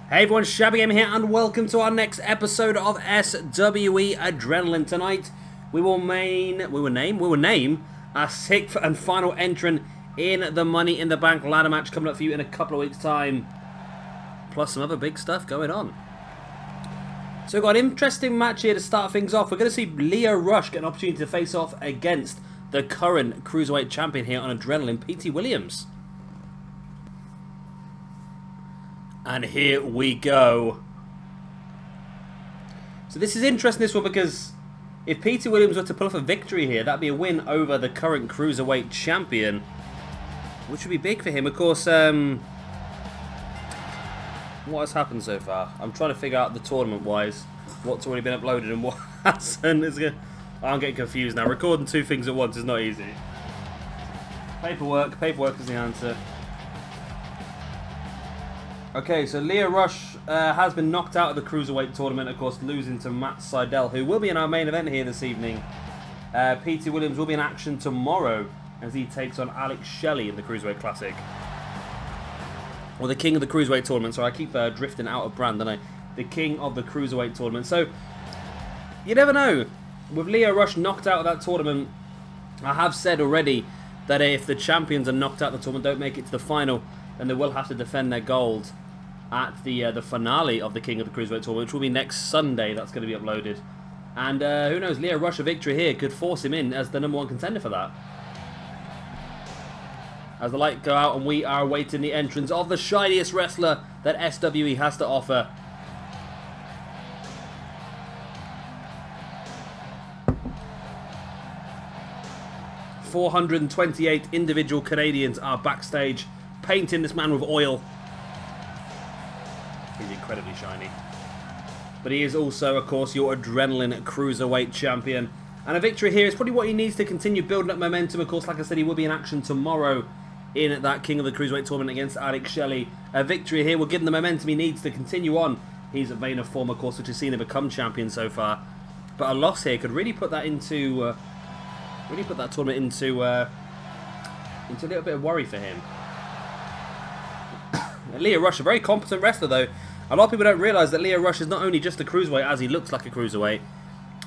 Hey everyone, Shabby Gamer here, and welcome to our next episode of SWE Adrenaline. Tonight, we will name our 6th and final entrant in the Money in the Bank ladder match coming up for you in a couple of weeks' time. Plus some other big stuff going on. So we've got an interesting match here to start things off. We're going to see Lio Rush get an opportunity to face off against the current Cruiserweight champion here on Adrenaline, Petey Williams. And here we go. So this is interesting, this one, because if Petey Williams were to pull off a victory here, that'd be a win over the current Cruiserweight champion, which would be big for him. Of course, what has happened so far? I'm trying to figure out the tournament-wise what's already been uploaded and what hasn't. I'm getting confused now. Recording two things at once is not easy. Paperwork is the answer. Okay, so Lio Rush has been knocked out of the Cruiserweight tournament, of course, losing to Matt Sydal, who will be in our main event here this evening. Petey Williams will be in action tomorrow as he takes on Alex Shelley in the Cruiserweight Classic. Or the King of the Cruiserweight tournament, so I keep drifting out of brand, don't I? The King of the Cruiserweight tournament. So, you never know. With Lio Rush knocked out of that tournament, I have said already that if the champions are knocked out of the tournament, don't make it to the final, then they will have to defend their gold at the finale of the King of the Cruiserweight tournament, which will be next Sunday. That's going to be uploaded. And who knows, Lio Rush, a victory here could force him in as the #1 contender for that. As the lights go out and we are awaiting the entrance of the shiniest wrestler that SWE has to offer. "428 individual Canadians are backstage, painting this man with oil." He's incredibly shiny. But he is also, of course, your Adrenaline Cruiserweight champion. And a victory here is probably what he needs to continue building up momentum. Of course, like I said, he will be in action tomorrow in that King of the Cruiserweight tournament against Alex Shelley. A victory here will give him the momentum he needs to continue on his vein of form, of course, which has seen him become champion so far. But a loss here could really put that into, that tournament into a little bit of worry for him. Lio Rush, a very competent wrestler though. A lot of people don't realise that Lio Rush is not only just a cruiserweight, as he looks like a cruiserweight,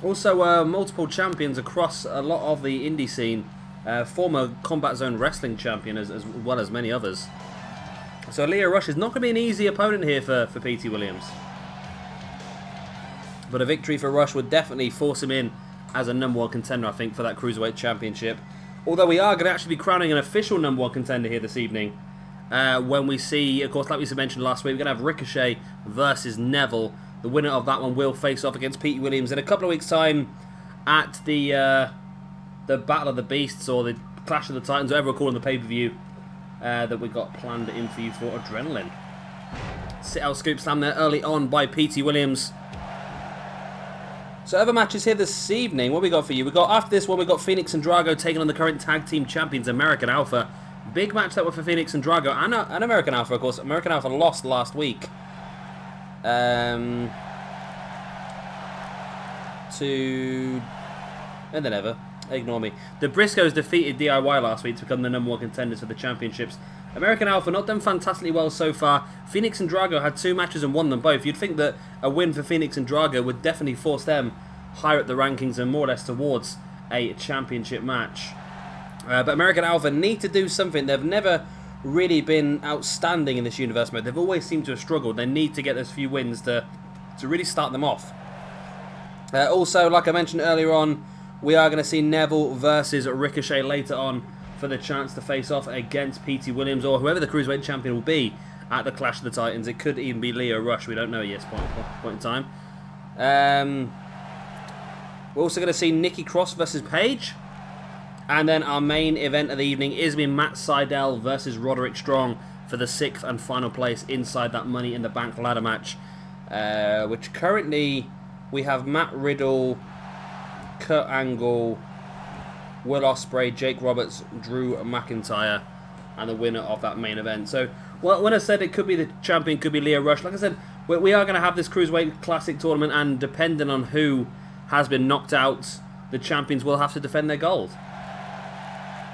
also multiple champions across a lot of the indie scene, former Combat Zone Wrestling champion as well as many others. So Lio Rush is not going to be an easy opponent here for Petey Williams. But a victory for Rush would definitely force him in as a #1 contender, I think, for that Cruiserweight Championship. Although we are going to actually be crowning an official #1 contender here this evening. When we see, of course, like we mentioned last week, we're going to have Ricochet versus Neville. The winner of that one will face off against Petey Williams in a couple of weeks' time at the Battle of the Beasts, or the Clash of the Titans, whatever we're calling the pay-per-view that we got planned in for you for Adrenaline. Sydal scoop slam there early on by Petey Williams. So other matches here this evening, what we got for you? We got, after this one, we got Fenix and Drago taking on the current tag team champions, American Alpha. Big match that was for Fenix and Drago, and American Alpha, of course. American Alpha lost last week to... and then ever. Ignore me. The Briscoes defeated DIY last week to become the #1 contenders for the championships. American Alpha not done fantastically well so far. Fenix and Drago had 2 matches and won them both. You'd think that a win for Fenix and Drago would definitely force them higher up the rankings and more or less towards a championship match. But American Alpha need to do something. They've never really been outstanding in this universe mode. They've always seemed to have struggled. They need to get those few wins to really start them off. Also, like I mentioned earlier on, we are going to see Neville versus Ricochet later on for the chance to face off against Petey Williams, or whoever the Cruiserweight champion will be at the Clash of the Titans. It could even be Lio Rush. We don't know yet at this point in time. We're also going to see Nikki versus Paige. And then our main event of the evening is going to be Matt Sydal versus Roderick Strong for the 6th and final place inside that Money in the Bank ladder match. Which currently we have Matt Riddle, Kurt Angle, Will Ospreay, Jake Roberts, Drew McIntyre, and the winner of that main event. So, well, when I said it could be the champion, could be Lio Rush, like I said, we are going to have this Cruiserweight Classic tournament, and depending on who has been knocked out, the champions will have to defend their gold.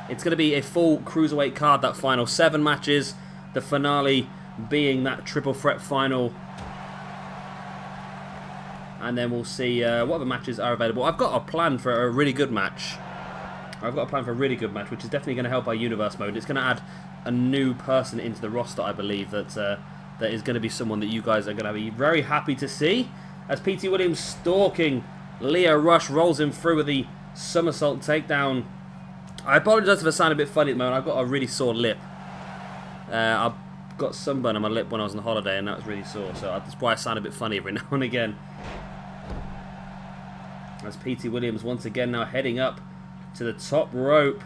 It's going to be a full Cruiserweight card, that final 7 matches, the finale being that triple threat final and then we'll see what other matches are available. I've got a plan for a really good match. Which is definitely going to help our Universe mode. It's going to add a new person into the roster, I believe, that is going to be someone that you guys are going to be very happy to see. As Petey Williams stalking Leo Rush, rolls him through with the somersault takedown. I apologise if I sound a bit funny at the moment. I've got a really sore lip. I've got sunburn on my lip when I was on holiday, and that was really sore, so that's why I sound a bit funny every now and again. As Petey Williams once again now heading up to the top rope.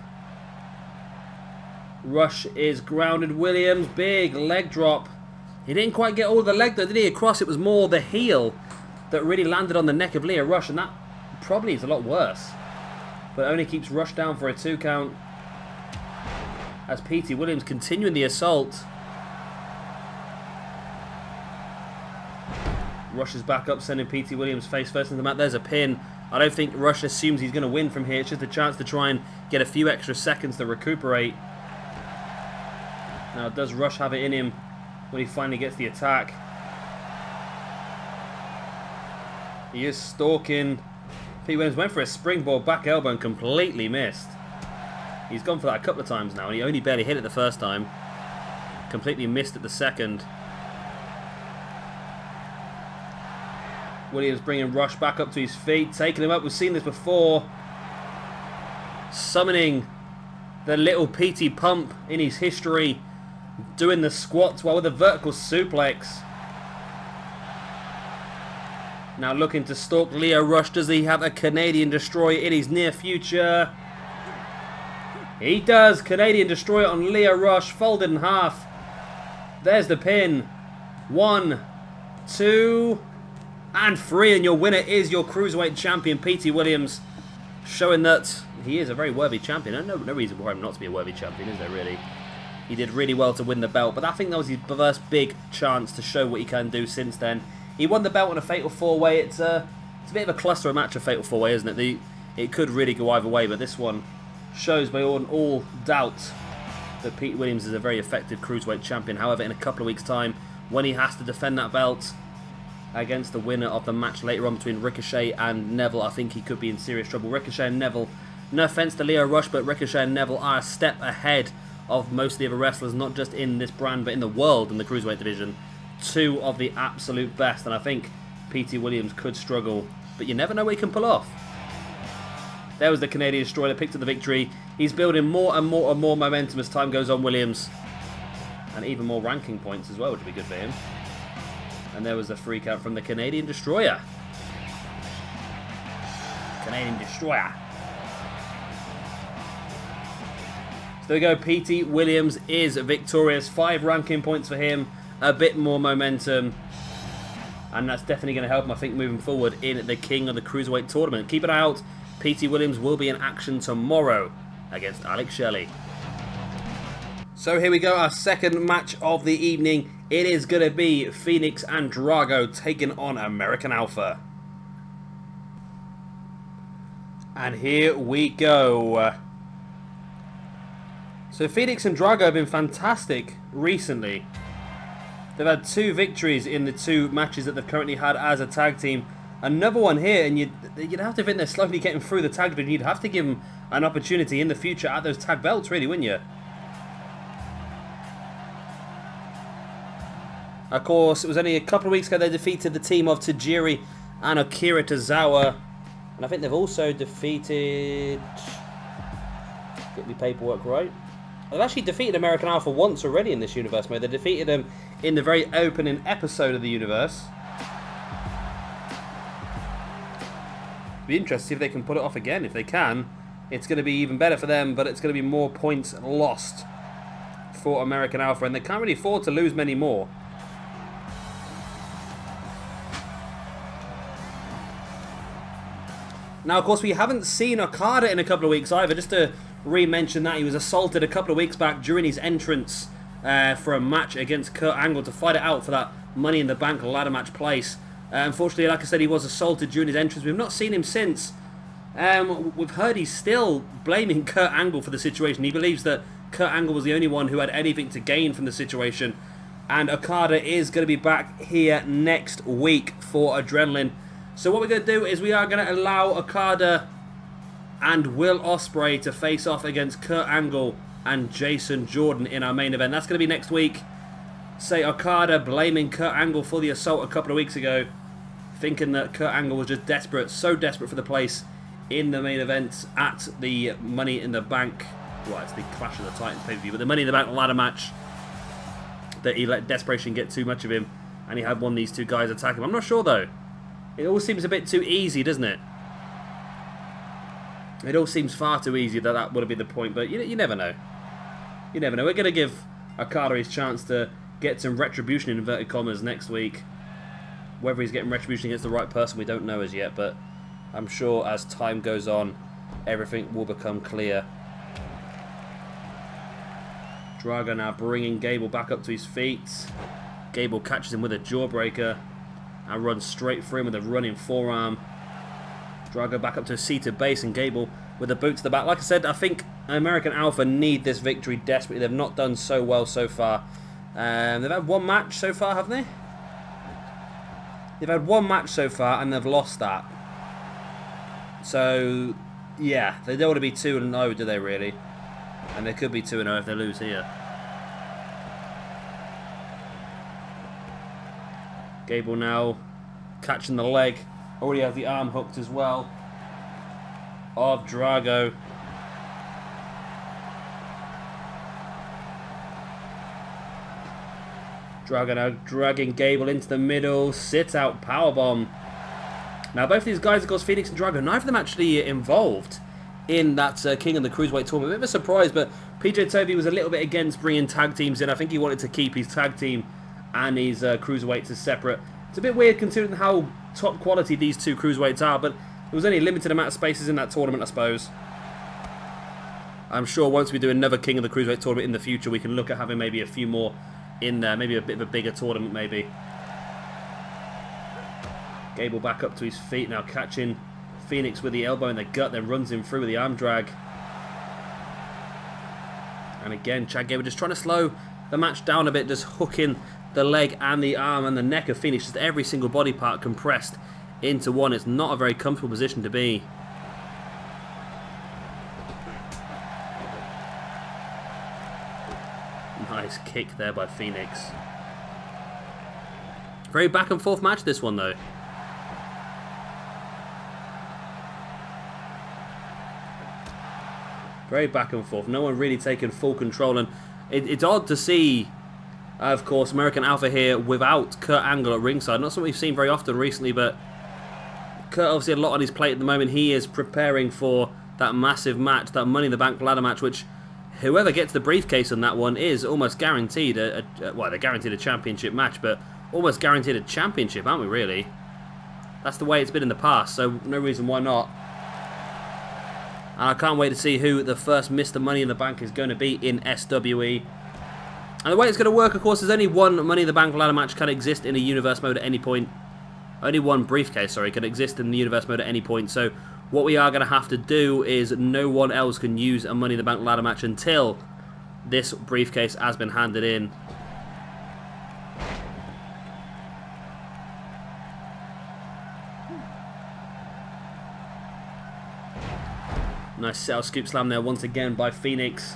Rush is grounded. Williams, big leg drop. He didn't quite get all of the leg though, did he? Across, it was more the heel that really landed on the neck of Leo Rush, and that probably is a lot worse. But only keeps Rush down for a 2 count. As Petey Williams continuing the assault. Rush is back up, sending Petey Williams face first into the mat. There's a pin. I don't think Rush assumes he's going to win from here. It's just a chance to try and get a few extra seconds to recuperate. Now, does Rush have it in him when he finally gets the attack? He is stalking. Petey Williams went for a springboard back elbow and completely missed. He's gone for that a couple of times now, and he only barely hit it the first time. Completely missed it the second. Williams bringing Rush back up to his feet, taking him up. We've seen this before. Summoning the little Petey pump in his history. Doing the squats while with a vertical suplex. Now looking to stalk Leo Rush. Does he have a Canadian Destroyer in his near future? He does. Canadian Destroyer on Leo Rush. Folded in half. There's the pin. 1, 2... and 3, and your winner is your Cruiserweight champion, Petey Williams, showing that he is a very worthy champion. No reason for him not to be a worthy champion, is there really? He did really well to win the belt, but I think that was his first big chance to show what he can do since then. He won the belt on a Fatal 4-Way. It's a bit of a cluster of match, a Fatal 4-Way, isn't it? It could really go either way, but this one shows beyond all doubt that Petey Williams is a very effective Cruiserweight champion. However, in a couple of weeks' time, when he has to defend that belt against the winner of the match later on between Ricochet and Neville, I think he could be in serious trouble. Ricochet and Neville, no offense to Leo Rush, but Ricochet and Neville are a step ahead of most of the other wrestlers, not just in this brand, but in the world in the Cruiserweight division. 2 of the absolute best, and I think Petey Williams could struggle, but you never know what he can pull off. There was the Canadian Destroyer that picked up the victory. He's building more and more and more momentum as time goes on, Williams. And even more ranking points as well, which would be good for him. And there was a free count from the Canadian Destroyer. Canadian Destroyer. So there we go. Petey Williams is victorious. 5 ranking points for him. A bit more momentum. And that's definitely going to help him, I think, moving forward in the King of the Cruiserweight tournament. Keep an eye out. Petey Williams will be in action tomorrow against Alex Shelley. So here we go, our second match of the evening. It is going to be Fenix and Drago taking on American Alpha. And here we go. So Fenix and Drago have been fantastic recently. They've had 2 victories in the 2 matches that they've currently had as a tag team. Another one here, and you'd have to think they're slowly getting through the tag division. You'd have to give them an opportunity in the future at those tag belts, really, wouldn't you? Of course, it was only a couple of weeks ago they defeated the team of Tajiri and Akira Tozawa. And I think they've also defeated... Get me paperwork right. They've actually defeated American Alpha once already in this universe mode. They defeated them in the very opening episode of the universe. Be interested to see if they can pull it off again. If they can, it's going to be even better for them, but it's going to be more points lost for American Alpha, and they can't really afford to lose many more. Now, of course, we haven't seen Okada in a couple of weeks either. Just to re-mention that, he was assaulted a couple of weeks back during his entrance for a match against Kurt Angle to fight it out for that Money in the Bank ladder match place. Unfortunately, like I said, he was assaulted during his entrance. We've not seen him since. We've heard he's still blaming Kurt Angle for the situation. He believes that Kurt Angle was the only one who had anything to gain from the situation. And Okada is going to be back here next week for Adrenaline. So what we're going to do is we are going to allow Okada and Will Ospreay to face off against Kurt Angle and Jason Jordan in our main event. That's going to be next week. Say Okada blaming Kurt Angle for the assault a couple of weeks ago, thinking that Kurt Angle was just desperate, so desperate for the place in the main event at the Money in the Bank. Well, it's the Clash of the Titans pay-per-view, but the Money in the Bank ladder match, that he let desperation get too much of him, and he had one of these two guys attack him. I'm not sure though. It all seems a bit too easy, doesn't it? It all seems far too easy that that would have been the point, but you never know. You never know. We're going to give Okada his chance to get some retribution in inverted commas next week. Whether he's getting retribution against the right person, we don't know as yet, but I'm sure as time goes on, everything will become clear. Drago now bringing Gable back up to his feet. Gable catches him with a jawbreaker and runs straight through him with a running forearm. Drago back up to a seated base and Gable with a boot to the back. Like I said, I think American Alpha need this victory desperately. They've not done so well so far. They've had one match so far, haven't they? They've had one match so far and they've lost that. So, yeah, they don't want to be 2-0, do they really? And they could be 2-0 if they lose here. Gable now catching the leg. Already has the arm hooked as well of Drago. Drago now dragging Gable into the middle. Sit out powerbomb. Now both of these guys, of course, Fenix and Drago, neither of them actually involved in that King of the Cruiserweight tournament. A bit of a surprise, but PJ Toby was a little bit against bringing tag teams in. I think he wanted to keep his tag team and his Cruiserweights as separate. It's a bit weird considering how top quality these two Cruiserweights are, but there was only a limited amount of spaces in that tournament, I suppose. I'm sure once we do another King of the Cruiserweight tournament in the future, we can look at having maybe a few more in there, maybe a bit of a bigger tournament, maybe. Gable back up to his feet now, catching Fenix with the elbow in the gut, then runs him through with the arm drag. And again, Chad Gable just trying to slow the match down a bit, just hooking the leg and the arm and the neck of Fenix, just every single body part compressed into one. It's not a very comfortable position to be. Nice kick there by Fenix. Very back and forth match, this one though. Very back and forth. No one really taking full control, and it's odd to see, of course, American Alpha here without Kurt Angle at ringside. Not something we've seen very often recently, but Kurt obviously had a lot on his plate at the moment. He is preparing for that massive match, that Money in the Bank ladder match, which whoever gets the briefcase on that one is almost guaranteed well, they're guaranteed a championship match, but almost guaranteed a championship, aren't we, really? That's the way it's been in the past, so no reason why not. And I can't wait to see who the first Mr. Money in the Bank is going to be in SWE. And the way it's going to work, of course, is only one Money in the Bank ladder match can exist in a universe mode at any point. Only one briefcase, sorry, can exist in the universe mode at any point. So what we are going to have to do is no one else can use a Money in the Bank ladder match until this briefcase has been handed in. Nice Sydal scoop slam there once again by Fenix.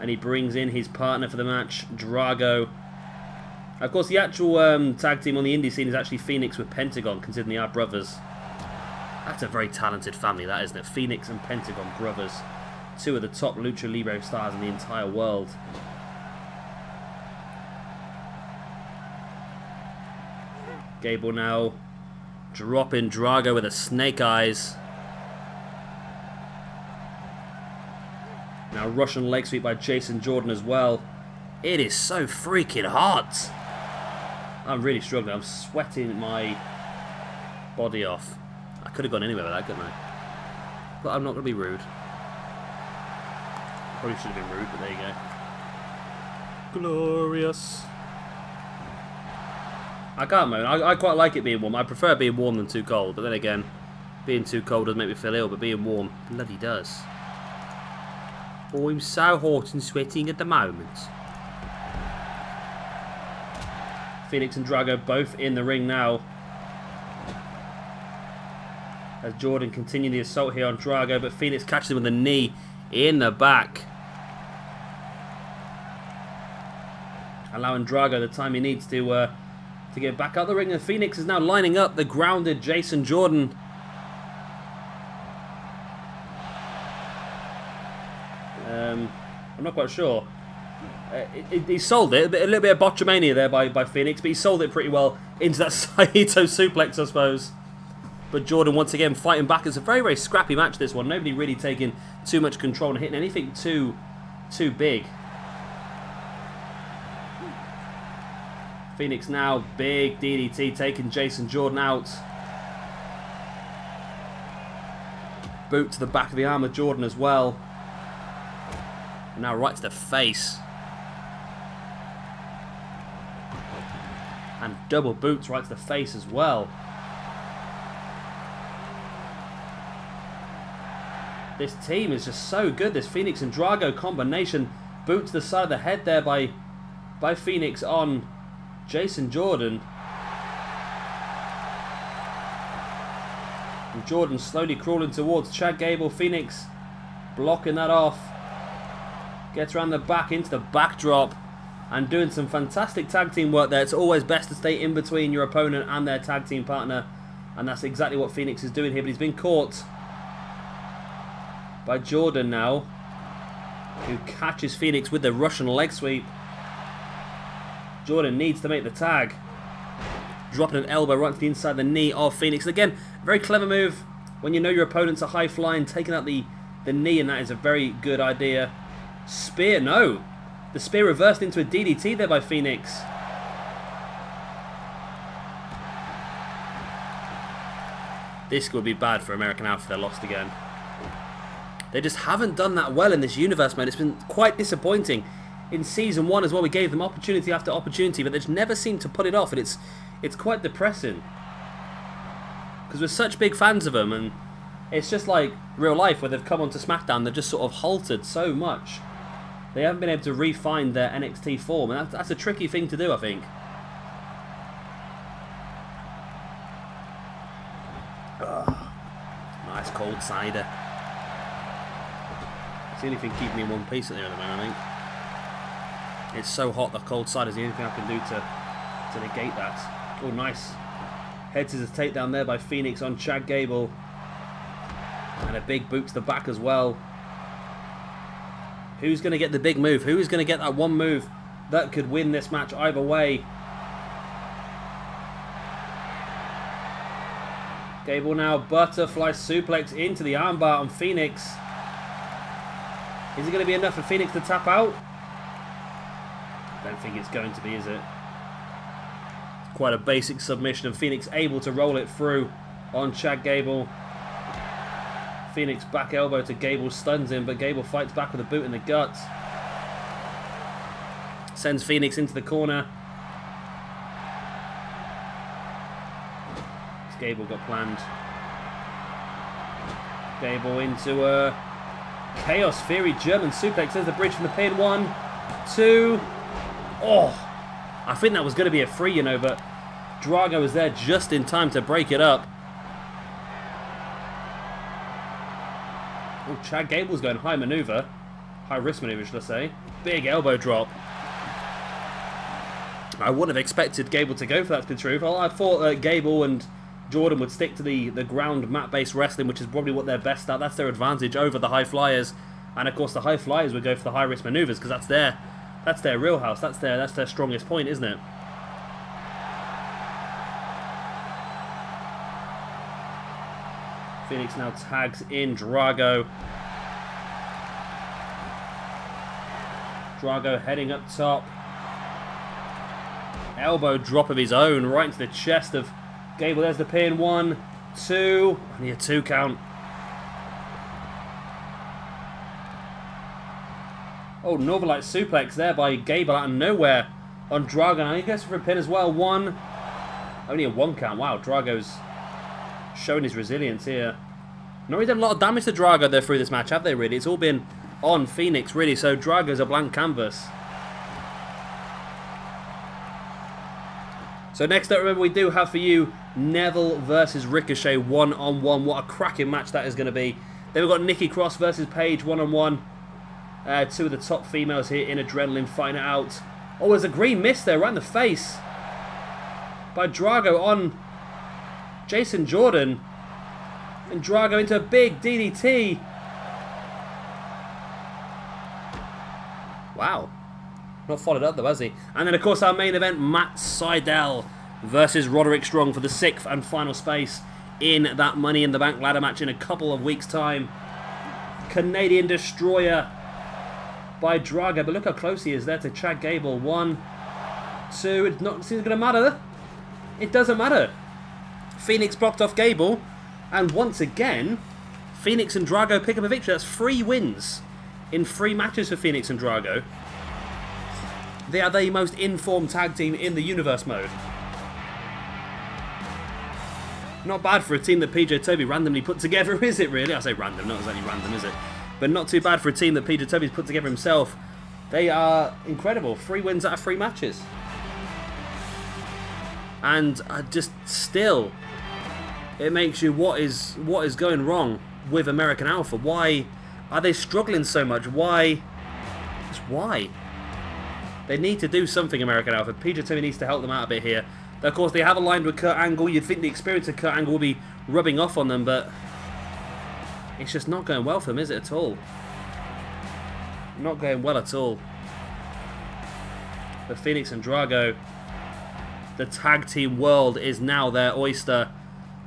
And he brings in his partner for the match, Drago. Of course, the actual tag team on the indie scene is actually Fenix with Pentagon, considering they are brothers. That's a very talented family, that, isn't it? Fenix and Pentagon brothers. Two of the top Lucha Libre stars in the entire world. Gable now dropping Drago with a snake eyes. Now Russian leg sweep by Jason Jordan as well. It is so freaking hot. I'm really struggling. I'm sweating my body off. I could have gone anywhere with that, couldn't I? But I'm not going to be rude. Probably should have been rude, but there you go. Glorious. I can't moan. I quite like it being warm. I prefer being warm than too cold. But then again, being too cold doesn't make me feel ill. But being warm bloody does. Oh, I'm so hot and sweating at the moment. Fenix and Drago both in the ring now. As Jordan continuing the assault here on Drago, but Fenix catches him with a knee in the back. Allowing Drago the time he needs to get back out the ring. And Fenix is now lining up the grounded Jason Jordan. I'm not quite sure. He sold it. A little bit of botchamania there by Fenix, but he sold it pretty well into that Saito suplex, I suppose. But Jordan once again fighting back. It's a very, very scrappy match, this one. Nobody really taking too much control and hitting anything too big. Fenix now, big DDT, taking Jason Jordan out. Boot to the back of the arm of Jordan as well. And now right to the face. And double boots right to the face as well. This team is just so good. This Fenix and Drago combination. Boot to the side of the head there by Fenix on Jason Jordan. And Jordan slowly crawling towards Chad Gable. Fenix blocking that off. Gets around the back into the backdrop. And doing some fantastic tag team work there. It's always best to stay in between your opponent and their tag team partner. And that's exactly what Fenix is doing here. But he's been caught by Jordan now, who catches Fenix with the Russian leg sweep. Jordan needs to make the tag. Dropping an elbow right to the inside of the knee of Fenix. Again, very clever move when you know your opponent's a high flying, taking out the knee, and that is a very good idea. Spear, no. The spear reversed into a DDT there by Fenix. This would be bad for American Alpha if they're lost again. They just haven't done that well in this universe, man. It's been quite disappointing. In Season 1 as well, we gave them opportunity after opportunity, but they just never seem to put it off, and it's quite depressing. Because we're such big fans of them, and it's just like real life where they've come onto SmackDown, they've just sort of halted so much. They haven't been able to refine their NXT form, and that's a tricky thing to do, I think. Ugh. Nice cold cider. It's the only thing keeping me in one piece at the moment, I think. It's so hot, the cold cider is the only thing I can do to negate that. Oh, nice. Head scissors takedown there by Fenix on Chad Gable. And a big boot to the back as well. Who's going to get the big move? Who is going to get that one move that could win this match either way? Gable now, butterfly suplex into the armbar on Fenix. Is it going to be enough for Fenix to tap out? I don't think it's going to be, is it? Quite a basic submission, and Fenix able to roll it through on Chad Gable. Fenix back elbow to Gable, stuns him, but Gable fights back with a boot in the gut. Sends Fenix into the corner. Gable got planned. Gable into a Chaos Theory German suplex. There's the bridge from the pin. 1, 2. Oh, I think that was going to be a 3, you know, but Drago was there just in time to break it up. Oh, Chad Gable's going high maneuver. High risk maneuver, should I say. Big elbow drop. I wouldn't have expected Gable to go for that, to be true. I thought Gable and Jordan would stick to the ground mat-based wrestling, which is probably what they're best at. That's their advantage over the high flyers. And of course the high flyers would go for the high risk maneuvers because that's their wheelhouse. That's their strongest point, isn't it? Fenix now tags in Drago. Drago heading up top. Elbow drop of his own right into the chest of Gable. There's the pin. 1, 2. Only a 2 count. Oh, Northern Light suplex there by Gable out of nowhere on Drago. Now he goes for a pin as well. 1. Only a 1 count. Wow, Drago's showing his resilience here. Not really done a lot of damage to Drago there through this match, have they really? It's all been on Fenix, really. So Drago's a blank canvas. So next up, remember, we do have for you Neville versus Ricochet one-on-one. What a cracking match that is going to be. Then we've got Nikki Cross versus Paige one-on-one. Two of the top females here in Adrenaline fighting it out. Oh, there's a green mist there right in the face by Drago on Jason Jordan. And Drago into a big DDT. Wow. Not followed up though, has he? And then, of course, our main event, Matt Sydal versus Roderick Strong for the 6th and final space in that Money in the Bank ladder match in a couple of weeks' time. Canadian Destroyer by Drago, but look how close he is there to Chad Gable. 1, 2, it's not going to matter. It doesn't matter. Fenix blocked off Gable, and once again, Fenix and Drago pick up a victory. That's 3 wins in 3 matches for Fenix and Drago. They are the most informed tag team in the universe mode. Not bad for a team that PJ Toby randomly put together, is it really? I say random, not exactly random, is it? But not too bad for a team that PJ Toby's put together himself. They are incredible. 3 wins out of 3 matches. And just still, it makes you, what is going wrong with American Alpha? Why are they struggling so much? Why? Just why? They need to do something, American Alpha. PJ Toby needs to help them out a bit here. Of course, they have aligned with Kurt Angle. You'd think the experience of Kurt Angle will be rubbing off on them, but it's just not going well for them, is it, at all? Not going well at all. But Fenix and Drago, the tag team world is now their oyster.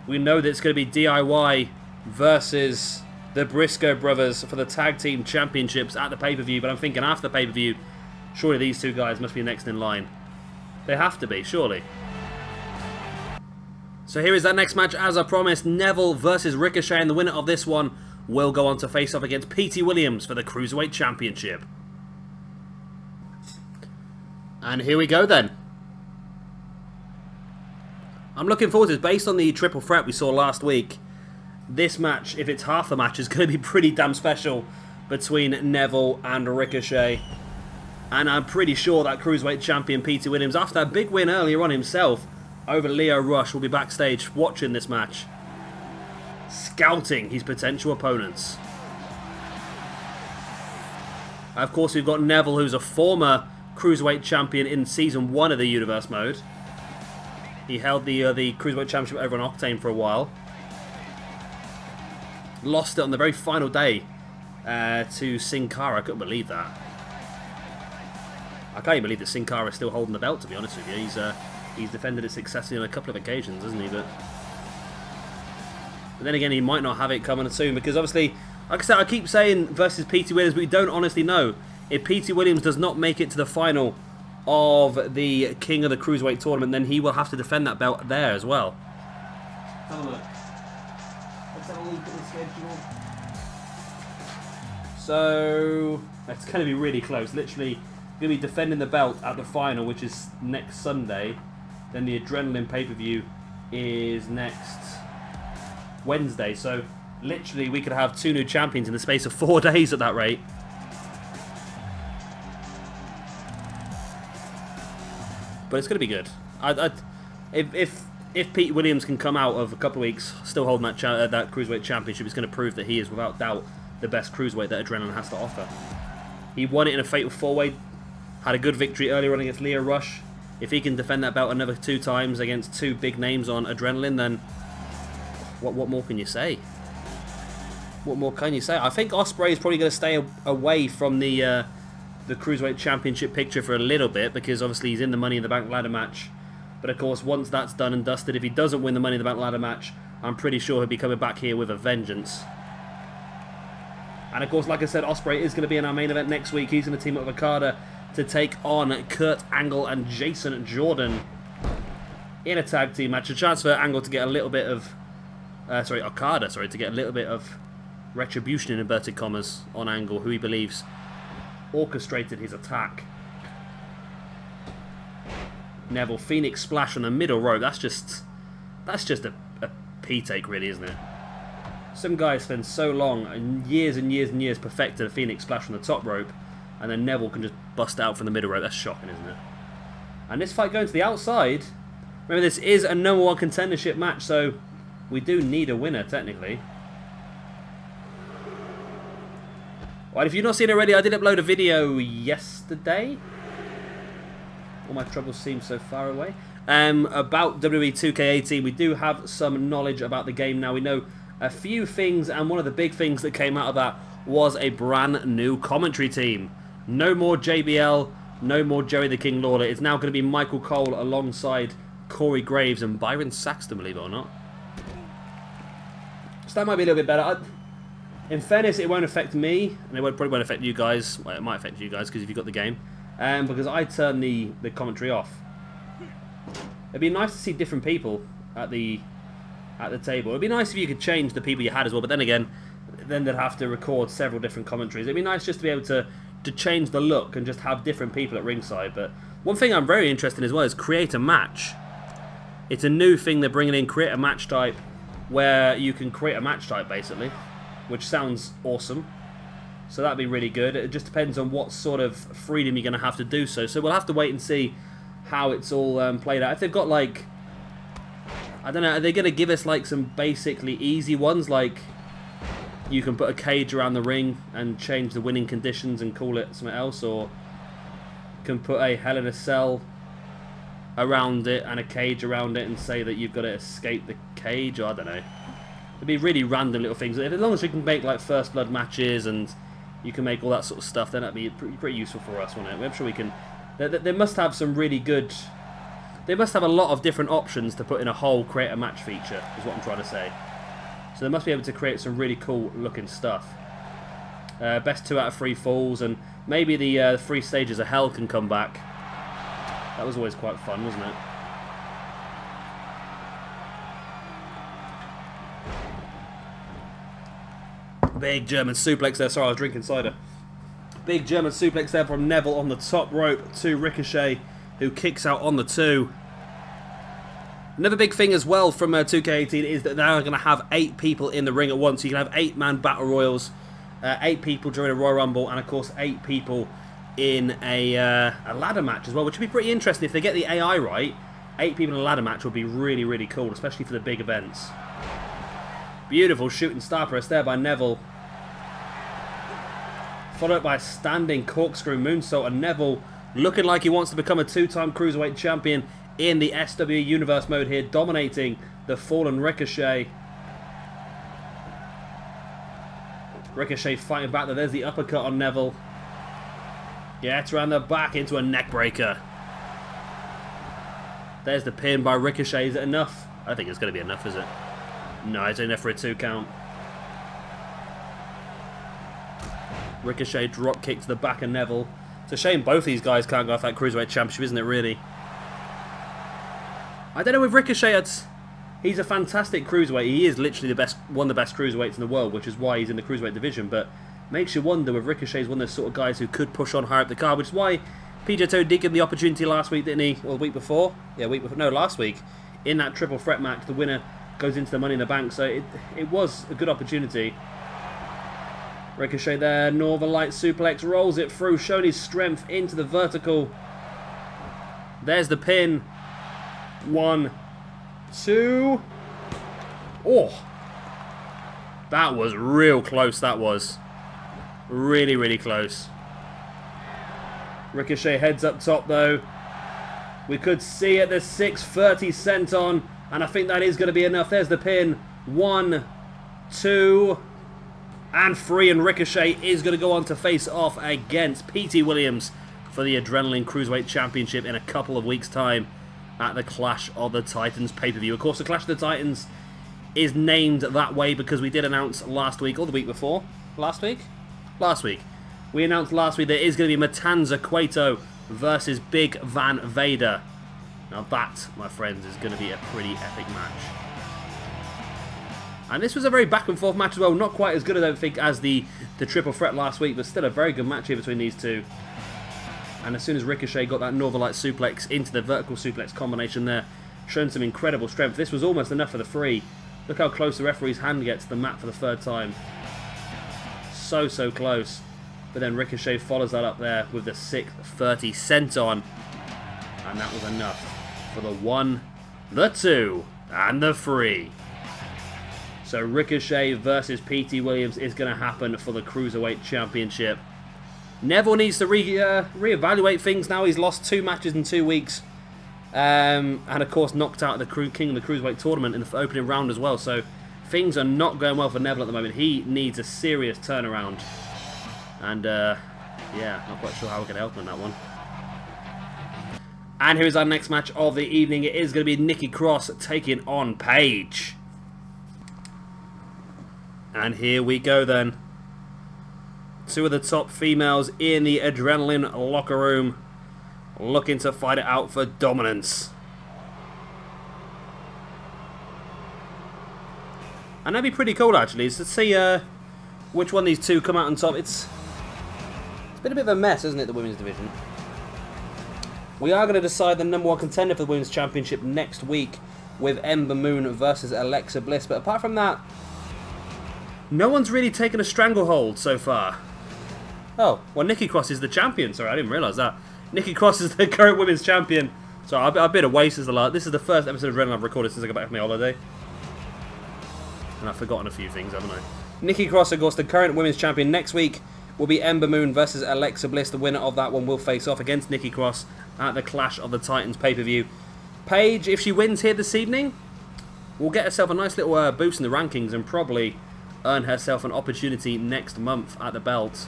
We know that it's going to be DIY versus the Briscoe brothers for the tag team championships at the pay-per-view, but I'm thinking after the pay-per-view, surely these 2 guys must be next in line. They have to be, surely. So here is that next match, as I promised, Neville versus Ricochet, and the winner of this one will go on to face off against Petey Williams for the Cruiserweight Championship. And here we go then. I'm looking forward to this. Based on the triple threat we saw last week, this match, if it's half the match, is going to be pretty damn special between Neville and Ricochet. And I'm pretty sure that Cruiserweight champion Petey Williams, after that big win earlier on himself over Leo Rush, will be backstage watching this match, scouting his potential opponents. Of course, we've got Neville, who's a former Cruiserweight champion in Season 1 of the Universe mode. He held the Cruiserweight Championship over on Octane for a while. Lost it on the very final day to Sin Cara. I couldn't believe that. I can't even believe that Sin Cara is still holding the belt, to be honest with you. He's defended it successfully on a couple of occasions, hasn't he? But then again, he might not have it coming soon, because obviously, like I said, I keep saying versus Petey Williams, but we don't honestly know. If Petey Williams does not make it to the final of the King of the Cruiserweight tournament, then he will have to defend that belt there as well. Let's have a look. Let's have a look at the schedule. So it's going to be really close. Literally, going to be defending the belt at the final, which is next Sunday. Then the Adrenaline pay-per-view is next Wednesday. So literally, we could have 2 new champions in the space of 4 days at that rate. But it's going to be good. If Pete Williams can come out of a couple of weeks still holding that Cruiserweight Championship, it's going to prove that he is without doubt the best Cruiserweight that Adrenaline has to offer. He won it in a Fatal 4-Way, had a good victory earlier on against Leo Rush. If he can defend that belt another 2 times against 2 big names on Adrenaline, then what more can you say? What more can you say? I think Ospreay is probably going to stay away from the Cruiserweight Championship picture for a little bit, because obviously he's in the Money in the Bank ladder match. But of course, once that's done and dusted, if he doesn't win the Money in the Bank ladder match, I'm pretty sure he'll be coming back here with a vengeance. And of course, like I said, Ospreay is going to be in our main event next week. He's going to team up with Okada to take on Kurt Angle and Jason Jordan in a tag team match. A chance for Angle to get a little bit of... Okada, to get a little bit of retribution in inverted commas on Angle, who he believes orchestrated his attack. Neville, Phoenix splash on the middle rope. That's just a P-take, really, isn't it? Some guys spend so long, and years and years perfecting a Phoenix splash on the top rope, and then Neville can just bust out from the middle rope. That's shocking, isn't it? And this fight going to the outside, Remember, this is a #1 contendership match, so we do need a winner, technically. Right, if you've not seen it already, I did upload a video yesterday. All my troubles seem so far away. About WWE 2K18. We do have some knowledge about the game now. We know a few things, and one of the big things that came out of that was a brand new commentary team. No more JBL, no more Jerry the King Lawler. It's now going to be Michael Cole alongside Corey Graves and Byron Saxton, believe it or not. So that might be a little bit better. In fairness, it won't affect me, and it probably won't affect you guys. Well, it might affect you guys because if you've got the game. Because I turned the commentary off. It'd be nice to see different people at the table. It'd be nice if you could change the people you had as well, but then again, then they'd have to record several different commentaries. It'd be nice just to be able to change the look and just have different people at ringside. But one thing I'm very interested in as well is create a match. It's a new thing they're bringing in, create a match type, where you can create a match type basically, which sounds awesome. So that'd be really good. It just depends on what sort of freedom you're going to have to do so. So we'll have to wait and see how it's all played out. If they've got like, I don't know, are they going to give us like some basically easy ones, like you can put a cage around the ring and change the winning conditions and call it something else, or can put a Hell in a Cell around it and a cage around it and say that you've got to escape the cage, or I don't know. It'd be really random little things. As long as we can make like first blood matches and you can make all that sort of stuff, then that'd be pretty useful for us, wouldn't it? I'm sure we can. They must have some really good. They must have a lot of different options to put in a whole create a match feature, is what I'm trying to say. So they must be able to create some really cool looking stuff. Best 2 out of 3 falls, and maybe the 3 stages of hell can come back. That was always quite fun, wasn't it? Big German suplex there. Sorry, I was drinking cider. Big German suplex there from Neville on the top rope to Ricochet, who kicks out on the 2. Another big thing as well from 2K18 is that they're going to have 8 people in the ring at once. So you can have 8-man battle royals, 8 people during a Royal Rumble, and of course 8 people in a ladder match as well, which would be pretty interesting. If they get the AI right, 8 people in a ladder match would be really, really cool, especially for the big events. Beautiful shooting star press there by Neville. Followed up by a standing corkscrew moonsault, and Neville looking like he wants to become a 2-time Cruiserweight champion in the SWE Universe mode here, dominating the fallen Ricochet. Ricochet fighting back there. There's the uppercut on Neville. Gets around the back into a neck breaker. There's the pin by Ricochet. Is it enough? I don't think it's going to be enough, is it? No, it's enough for a 2 count. Ricochet drop kick to the back of Neville. It's a shame both these guys can't go off that Cruiserweight Championship, isn't it, really? I don't know with Ricochet, he's a fantastic Cruiserweight. He is literally one of the best Cruiserweights in the world, which is why he's in the Cruiserweight division. But makes you wonder with Ricochet's one of those sort of guys who could push on higher up the card, which is why PJ Toad did give him the opportunity last week, didn't he? Or the week before? Yeah, last week. In that triple threat match, the winner goes into the Money in the Bank, so it was a good opportunity. Ricochet there, Northern Light suplex, rolls it through, showing his strength into the vertical. There's the pin. 1, 2. Oh, that was real close. That was really, really close. Ricochet heads up top though. We could see it. There's 6:30 cent on, and I think that is going to be enough. There's the pin. 1, 2, and 3, and Ricochet is going to go on to face off against Petey Williams for the Adrenaline Cruiserweight Championship in a couple of weeks' time at the Clash of the Titans pay-per-view. Of course, the Clash of the Titans is named that way because we did announce last week, or the week before. Last week? Last week. We announced last week there is going to be Matanza Cueto versus Big Van Vader. Now that, my friends, is going to be a pretty epic match. And this was a very back and forth match as well. Not quite as good, I don't think, as the triple threat last week, but still a very good match here between these two. And as soon as Ricochet got that Northern Light suplex into the vertical suplex combination there, showing some incredible strength. This was almost enough for the 3. Look how close the referee's hand gets to the mat for the 3rd time. So, so close. But then Ricochet follows that up there with the 6:30 cent on. And that was enough for the 1, the 2, and the 3. So Ricochet versus Petey Williams is going to happen for the Cruiserweight Championship. Neville needs to reevaluate things now. He's lost 2 matches in 2 weeks. And of course knocked out the King of the Cruiserweight tournament in the opening round as well. So things are not going well for Neville at the moment. He needs a serious turnaround. And yeah, not quite sure how we can help him on that one. And here's our next match of the evening. It is going to be Nikki Cross taking on Paige. And here we go then. 2 of the top females in the Adrenaline locker room, looking to fight it out for dominance. And that'd be pretty cool actually, to see which one of these 2 come out on top. It's been a bit of a mess, isn't it, the women's division? We are going to decide the #1 contender for the Women's Championship next week with Ember Moon versus Alexa Bliss. But apart from that, no one's really taken a stranglehold so far. Oh, well, Nikki Cross is the champion. Sorry, I didn't realise that. Nikki Cross is the current women's champion. So I've been away since the last. This is the first episode of Adrenaline I've recorded since I got back from my holiday. And I've forgotten a few things, haven't I? Nikki Cross, of course, the current women's champion. Next week will be Ember Moon versus Alexa Bliss. The winner of that one will face off against Nikki Cross at the Clash of the Titans pay-per-view. Paige, if she wins here this evening, will get herself a nice little boost in the rankings and probably earn herself an opportunity next month at the belt.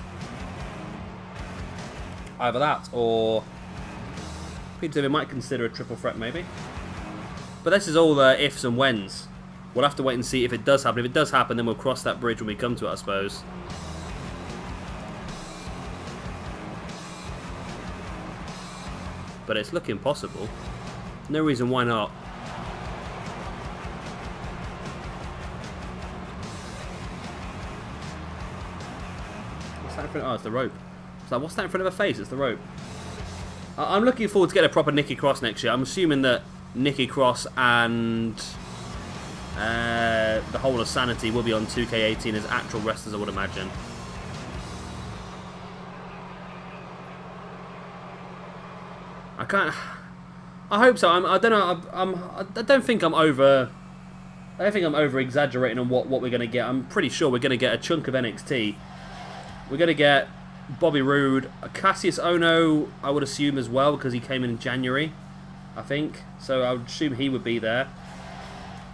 Either that or Petey might consider a triple threat maybe. But this is all the ifs and whens. We'll have to wait and see if it does happen. If it does happen, then we'll cross that bridge when we come to it, I suppose. But it's looking possible. No reason why not. What's that in front? Oh, it's the rope. It's like, what's that in front of her face? It's the rope. I'm looking forward to getting a proper Nikki Cross next year. I'm assuming that Nikki Cross and the whole of Sanity will be on 2K18 as actual wrestlers, I would imagine. I hope so. I don't know. I don't think I'm over. I don't think I'm over exaggerating on what we're going to get. I'm pretty sure we're going to get a chunk of NXT. We're going to get Bobby Roode, Cassius Ohno, I would assume as well, because he came in January, I think. So I would assume he would be there.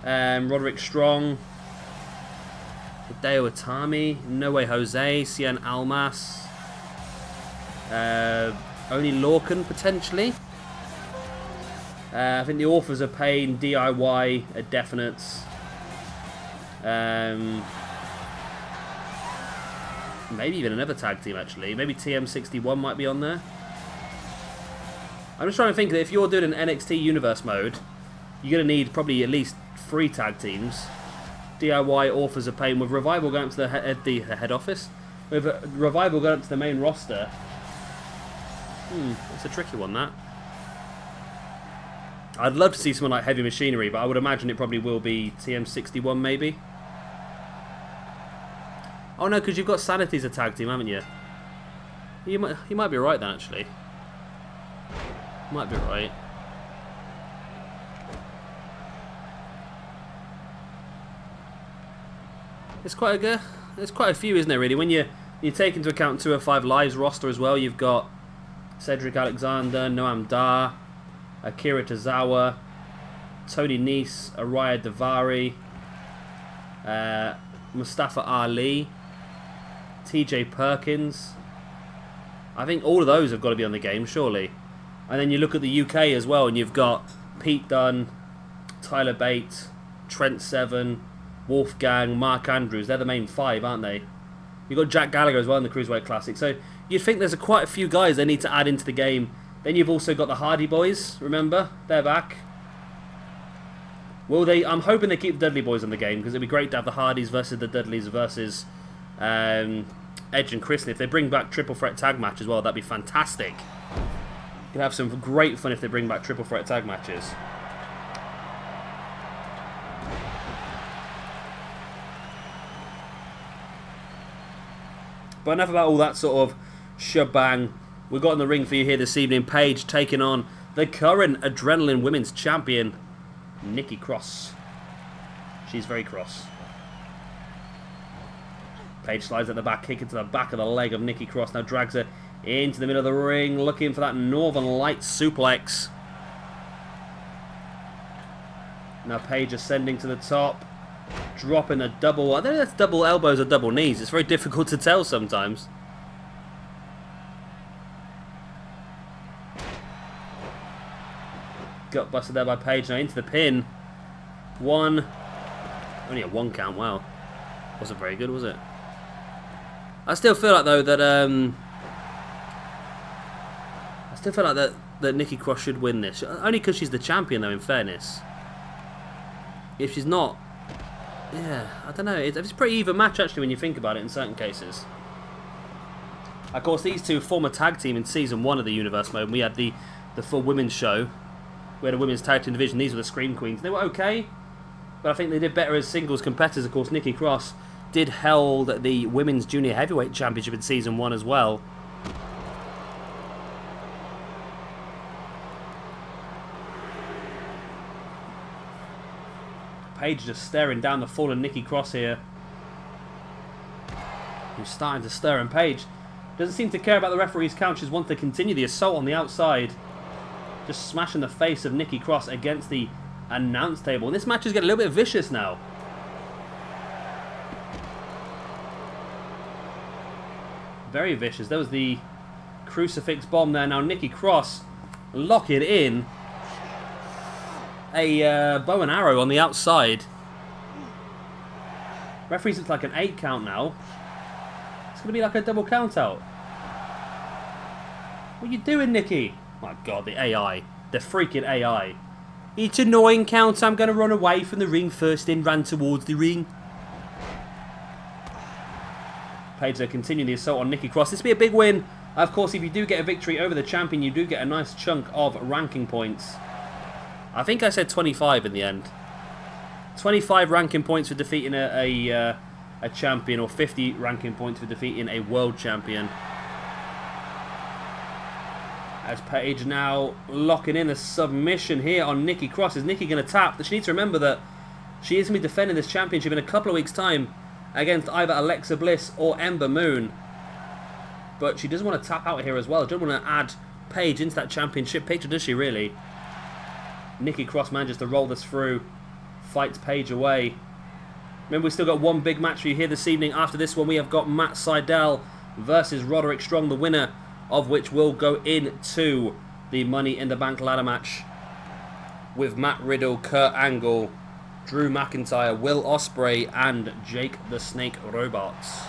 Roderick Strong, Hideo Itami, No Way Jose, Cien Almas, only Lorcan potentially. I think the Authors of Pain, DIY, are definites. Maybe even another tag team actually. Maybe TM61 might be on there. I'm just trying to think that if you're doing an NXT Universe mode, you're going to need probably at least 3 tag teams. DIY, Authors of Pain, with Revival going up to the head office. With Revival going up to the main roster. It's a tricky one, that. I'd love to see someone like Heavy Machinery, but I would imagine it probably will be TM61 maybe. Oh no, because you've got Sanity as a tag team, haven't you? You might be right then, actually. Might be right. It's quite a few, isn't there? Really, when you take into account 205 Live's roster as well, you've got Cedric Alexander, Noam Dar, Akira Tozawa, Tony Nese, Araya Davari, Mustafa Ali, TJ Perkins. I think all of those have got to be on the game, surely. And then you look at the UK as well, and you've got Pete Dunne, Tyler Bate, Trent Seven, Wolfgang, Mark Andrews. They're the main 5, aren't they? You've got Jack Gallagher as well in the Cruiserweight Classic. So you'd think there's quite a few guys they need to add into the game. Then you've also got the Hardy Boys, remember? They're back. Will they? I'm hoping they keep the Dudley Boys in the game, because it'd be great to have the Hardys versus the Dudleys versus Edge and Chris. And if they bring back Triple Threat Tag Match as well, that'd be fantastic. You can have some great fun if they bring back Triple Threat Tag Matches. But enough about all that sort of shebang. We've got in the ring for you here this evening. Paige taking on the current Adrenaline Women's Champion, Nikki Cross. She's very cross. Paige slides at the back, kick into the back of the leg of Nikki Cross. Now drags her into the middle of the ring, looking for that Northern Light suplex. Now Paige ascending to the top, dropping a double. I don't know if that's double elbows or double knees. It's very difficult to tell sometimes. Gut busted there by Paige. Now into the pin. One. Only a 1 count. Wow. Wasn't very good, was it? I still feel like though that that Nikki Cross should win this. Only because she's the champion though, in fairness. If she's not, yeah, I don't know. It's a pretty even match actually when you think about it in certain cases. Of course, these two form a tag team in Season 1 of the Universe Mode. We had the full women's show. We had a women's tag team division. These were the Scream Queens. They were okay, but I think they did better as singles competitors. Of course, Nikki Cross did hold the Women's Junior Heavyweight Championship in Season 1 as well. Paige just staring down the fallen Nikki Cross here. Who's starting to stir, and Paige doesn't seem to care about the referee's count. She wants to continue the assault on the outside. Just smashing the face of Nikki Cross against the announce table. And this match is getting a little bit vicious now. Very vicious. There was the crucifix bomb there. Now Nikki Cross lock it in. A bow and arrow on the outside. Referees looks like an 8 count now. It's going to be like a double count out. What are you doing, Nikki? My God, the AI. The freaking AI. It's a 9 count. I'm going to run away from the ring first, then run towards the ring. Paige continuing the assault on Nikki Cross. This will be a big win. Of course, if you do get a victory over the champion, you do get a nice chunk of ranking points. I think I said 25 in the end. 25 ranking points for defeating a champion, or 50 ranking points for defeating a world champion. As Paige now locking in a submission here on Nikki Cross. Is Nikki going to tap? She needs to remember that she is going to be defending this championship in a couple of weeks' time against either Alexa Bliss or Ember Moon. But she doesn't want to tap out here as well. She doesn't want to add Paige into that championship picture, does she really? Nikki Cross manages to roll this through. Fights Paige away. Remember, we've still got one big match for you here this evening. After this one, we have got Matt Sydal versus Roderick Strong, the winner of which will go into the Money in the Bank ladder match with Matt Riddle, Kurt Angle, Drew McIntyre, Will Ospreay, and Jake the Snake Roberts.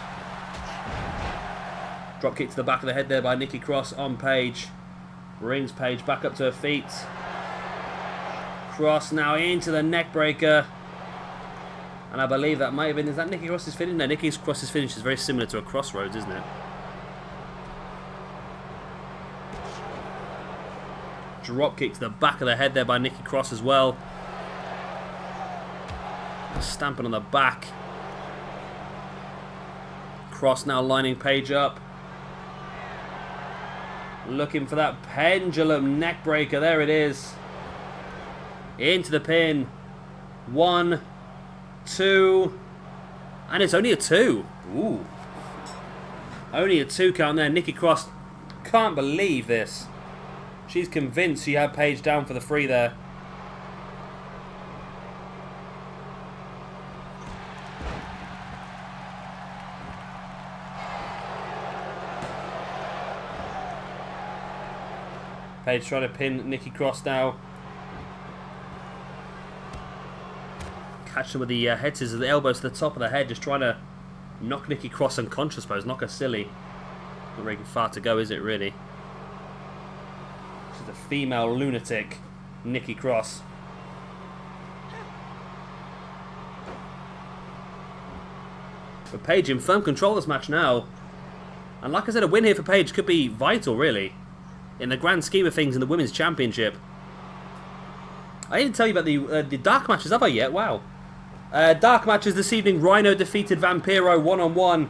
Drop kick to the back of the head there by Nikki Cross on Paige. Brings Paige back up to her feet. Cross now into the neck breaker. And I believe that might have been... Is that Nikki Cross's finish? No, Nikki Cross's finish is very similar to a Crossroads, isn't it? Drop kick to the back of the head there by Nikki Cross as well. Stamping on the back. Cross now lining Paige up. Looking for that pendulum neck breaker. There it is. Into the pin. 1, 2. And it's only a 2. Ooh. Only a 2 count there. Nikki Cross can't believe this. She's convinced she had Paige down for the 3 there. Paige trying to pin Nikki Cross now. Catch her with the head scissors, the elbows to the top of the head, just trying to knock Nikki Cross unconscious, I suppose, knock her silly. Not very far to go, is it, really? She's a female lunatic, Nikki Cross. But Paige in firm control of this match now. And like I said, a win here for Paige could be vital, really, in the grand scheme of things in the Women's Championship. I didn't tell you about the dark matches, have I yet? Wow. Dark matches this evening. Rhino defeated Vampiro 1-on-1.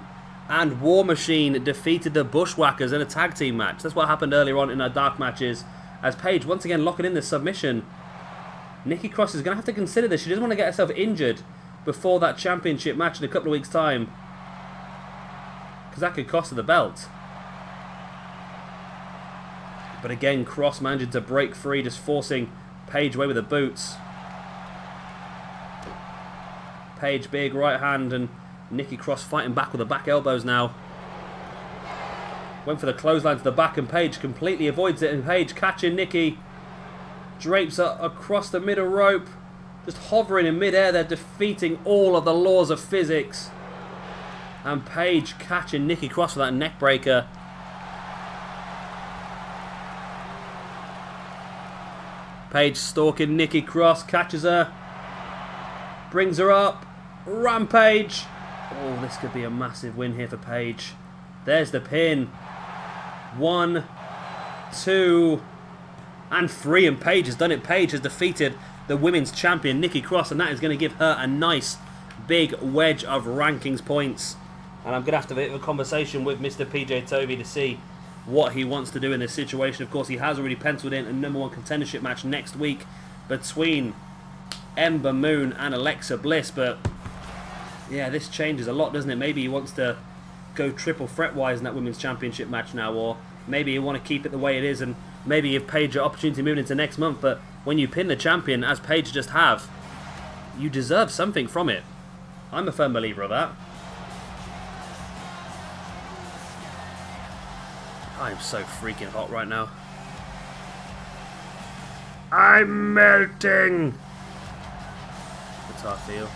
And War Machine defeated the Bushwhackers in a tag team match. That's what happened earlier on in our dark matches. As Paige once again locking in the submission. Nikki Cross is going to have to consider this. She doesn't want to get herself injured before that championship match in a couple of weeks' time, because that could cost her the belt. But again, Cross managing to break free, just forcing Paige away with the boots. Paige, big right hand, and Nikki Cross fighting back with the back elbows now. Went for the clothesline to the back, and Paige completely avoids it, and Paige catching Nikki. Drapes her across the middle rope, just hovering in midair. They're defeating all of the laws of physics. And Paige catching Nikki Cross for that neck breaker. Paige stalking Nikki Cross, catches her, brings her up, rampage. Oh, this could be a massive win here for Paige. There's the pin. 1, 2, and 3, and Paige has done it. Paige has defeated the women's champion Nikki Cross, and that is going to give her a nice big wedge of rankings points. And I'm going to have to have a conversation with Mr. PJ Toby to see what he wants to do in this situation. Of course, he has already penciled in a #1 contendership match next week between Ember Moon and Alexa Bliss. But yeah, this changes a lot, doesn't it? Maybe he wants to go triple threat wise in that women's championship match now, or maybe you want to keep it the way it is and maybe give Paige an opportunity moving into next month. But when you pin the champion, as Paige just have, you deserve something from it. I'm a firm believer of that. I am so freaking hot right now. I'm melting! That's how I feel.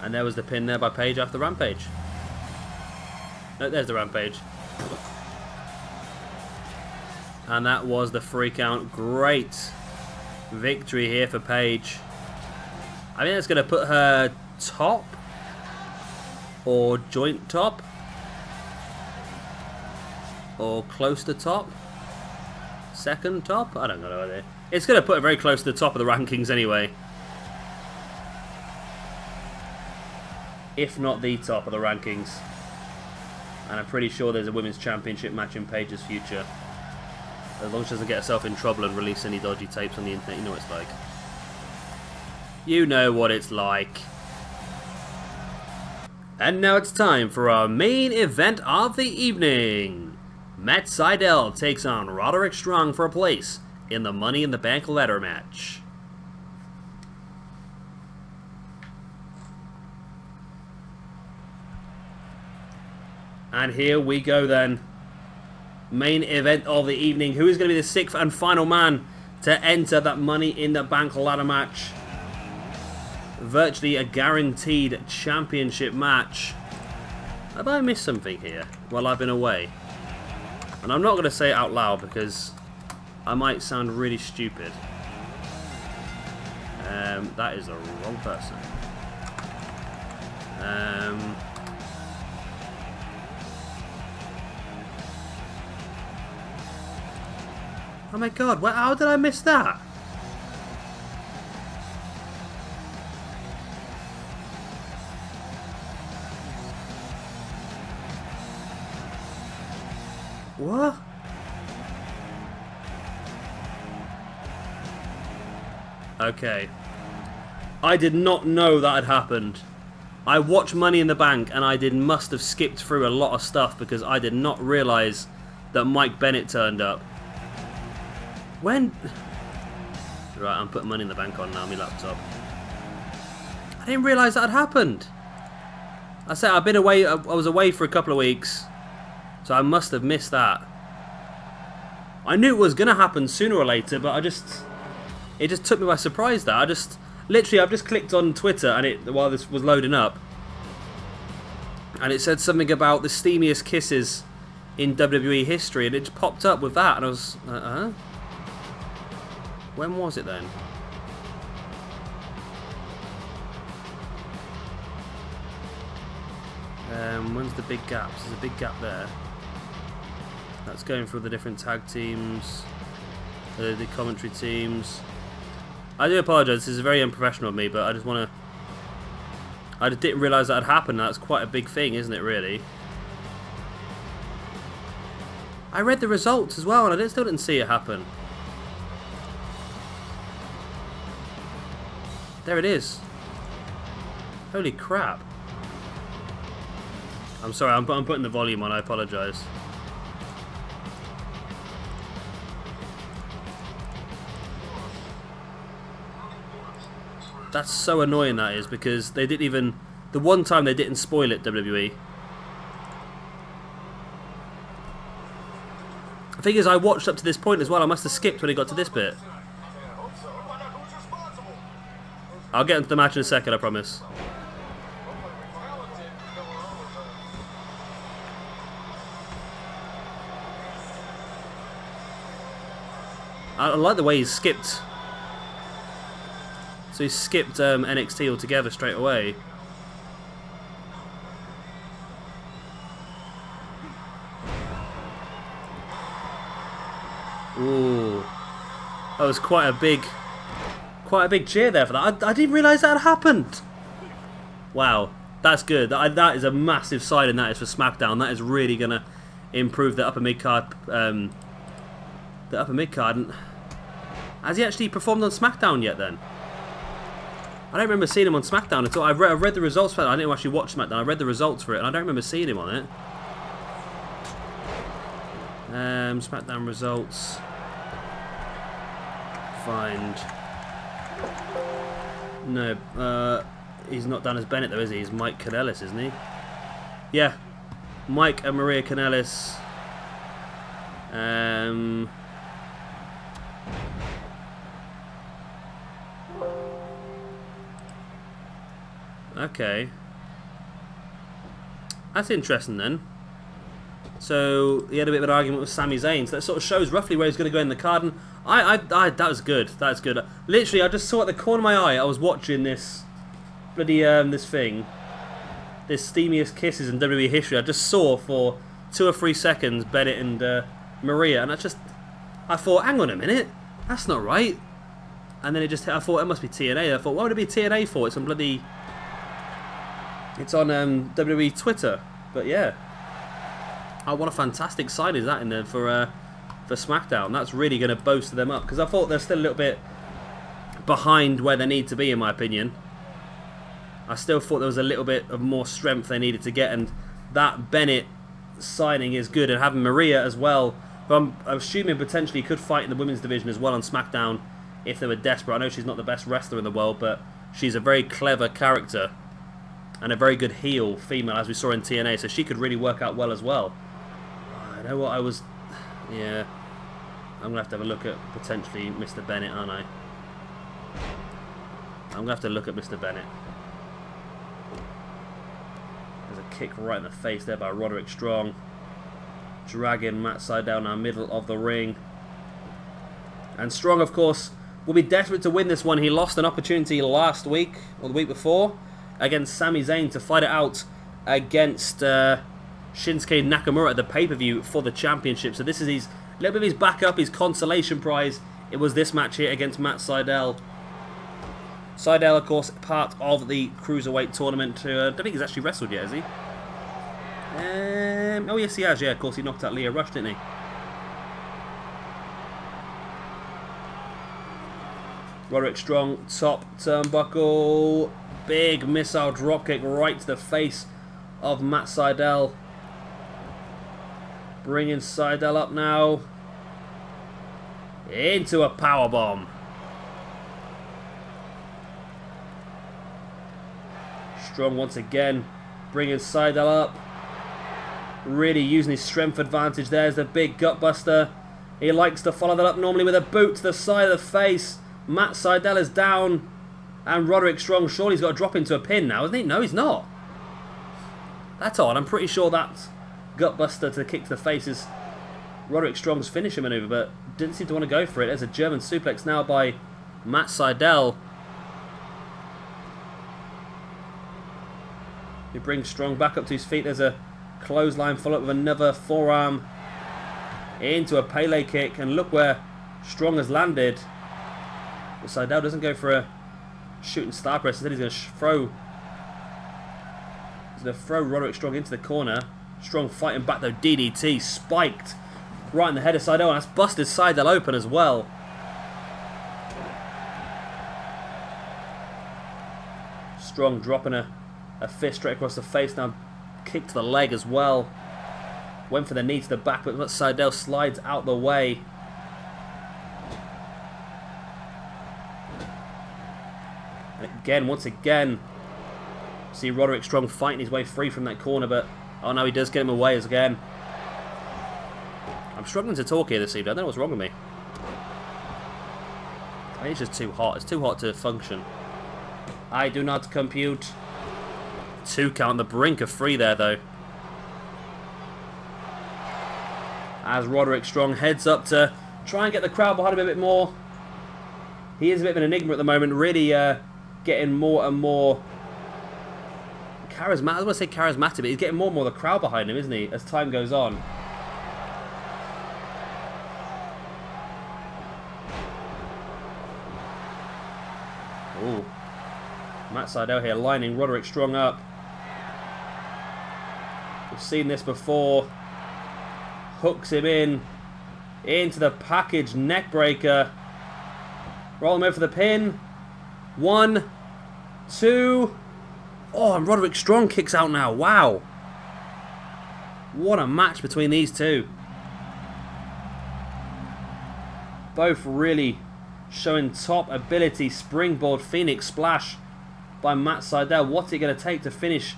And there was the pin there by Paige after the rampage. No, there's the rampage. And that was the freak out. Great victory here for Paige. I think that's going to put her top or joint top or close to top, second top. I don't know. It's going to put her very close to the top of the rankings anyway, if not the top of the rankings. And I'm pretty sure there's a women's championship match in Paige's future, as long as she doesn't get herself in trouble and release any dodgy tapes on the internet. You know what it's like. You know what it's like. And now it's time for our main event of the evening. Matt Sydal takes on Roderick Strong for a place in the Money in the Bank ladder match. And here we go then. Main event of the evening. Who is going to be the 6th and final man to enter that Money in the Bank ladder match? Virtually a guaranteed championship match. Have I missed something here while I've been away? And I'm not going to say it out loud because I might sound really stupid. That is the wrong person. Oh my god, how did I miss that? What? Okay. I did not know that had happened. I watched Money in the Bank and I must have skipped through a lot of stuff because I did not realise that Mike Bennett turned up. When? Right, I'm putting Money in the Bank on now on my laptop. I didn't realise that had happened. I said I've been away. I was away for a couple of weeks, so I must have missed that. I knew it was gonna happen sooner or later, but it just took me by surprise. That I've just clicked on Twitter and while this was loading up, and it said something about the steamiest kisses in WWE history, and it just popped up with that, and I was like, when was it then? When's the big gaps? There's a big gap there. That's going through the different tag teams, the commentary teams. I do apologise, this is very unprofessional of me, but I just didn't realise that had happened. That's quite a big thing, isn't it, really? I read the results as well, and I still didn't see it happen. There it is. Holy crap. I'm sorry, I'm putting the volume on, I apologise. That's so annoying, that is, because they didn't even... The one time they didn't spoil it, WWE. The thing is, I watched up to this point as well. I must have skipped when he got to this bit. I'll get into the match in a second, I promise. I like the way he's skipped. So he skipped NXT altogether straight away. Ooh, that was quite a big cheer there for that. I didn't realise that had happened. Wow, that's good. That is a massive sign, and that is for SmackDown. That is really gonna improve the upper mid card. The upper mid card. Has he actually performed on SmackDown yet? Then I don't remember seeing him on SmackDown at all. I've read the results for that. I didn't actually watch SmackDown. I read the results for it, and I don't remember seeing him on it. SmackDown results. Find. No, he's not done as Bennett though, is he? He's Mike Kanellis, isn't he? Yeah, Mike and Maria Kanellis. Okay, that's interesting then. So he had a bit of an argument with Sami Zayn. So that sort of shows roughly where he's going to go in the card. And that was good. That's good. Literally, I just saw at the corner of my eye. I was watching this bloody this thing, this steamiest kisses in WWE history. I just saw for 2 or 3 seconds Bennett and Maria, and I thought, hang on a minute, that's not right. And then it just, I thought it must be TNA. I thought, what would it be TNA for? It's on bloody, it's on WWE Twitter. But yeah. Oh, what a fantastic sign is that in there for SmackDown. That's really going to boost them up, because I thought they're still a little bit behind where they need to be, in my opinion. I still thought there was a little bit of more strength they needed to get, and that Bennett signing is good, and having Maria as well, who I'm assuming potentially could fight in the women's division as well on SmackDown if they were desperate. I know she's not the best wrestler in the world, but she's a very clever character and a very good heel female, as we saw in TNA, so she could really work out well as well. I know what I was... Yeah. I'm going to have a look at potentially Mr. Bennett, aren't I? I'm going to have to look at Mr. Bennett. There's a kick right in the face there by Roderick Strong. Dragging Matt Sydal now middle of the ring. And Strong, of course, will be desperate to win this one. He lost an opportunity last week, or the week before, against Sami Zayn to fight it out against... Shinsuke Nakamura at the pay-per-view for the championship. So this is his little bit of his backup, his consolation prize. It was this match here against Matt Sydal. Sydal, of course, part of the Cruiserweight tournament. I don't think he's actually wrestled yet, has he? Oh yes, he has. Yeah, of course, he knocked out Lio Rush, didn't he? Roderick Strong, top turnbuckle, big missile dropkick right to the face of Matt Sydal. Bringing Sydal up now. Into a powerbomb. Strong once again. Bringing Sydal up. Really using his strength advantage. There's the big gutbuster. He likes to follow that up normally with a boot to the side of the face. Matt Sydal is down. And Roderick Strong, surely he's got to drop into a pin now, isn't he? No, he's not. That's odd. I'm pretty sure that gutbuster to kick to the face is Roderick Strong's finisher maneuver, but didn't seem to want to go for it. There's a German suplex now by Matt Sydal. He brings Strong back up to his feet. There's a clothesline follow-up with another forearm into a Pele kick, and look where Strong has landed. But Sydal doesn't go for a shooting star press. Instead, he's going to throw Roderick Strong into the corner. Strong fighting back though. DDT spiked Right in the head of Sydal, and that's busted Sydal open as well. Strong dropping a fist straight across the face, now kick to the leg as well. Went for the knee to the back, but Sydal slides out the way. And again, once again, see Roderick Strong fighting his way free from that corner, but oh no, he does get him away again. I'm struggling to talk here this evening. I don't know what's wrong with me. I think it's just too hot. It's too hot to function. I do not compute. 2 count, the brink of 3 there though. As Roderick Strong heads up to try and get the crowd behind him a bit more. He is a bit of an enigma at the moment, really getting more and more charismatic. I was going to say charismatic, but he's getting more and more the crowd behind him, isn't he, as time goes on. Ooh. Matt Sydal here lining Roderick Strong up. We've seen this before. Hooks him into the package neck breaker. Roll him over for the pin. 1, 2. Oh, and Roderick Strong kicks out now. Wow. What a match between these two. Both really showing top ability. Springboard Phoenix splash by Matt Sydal. What's it going to take to finish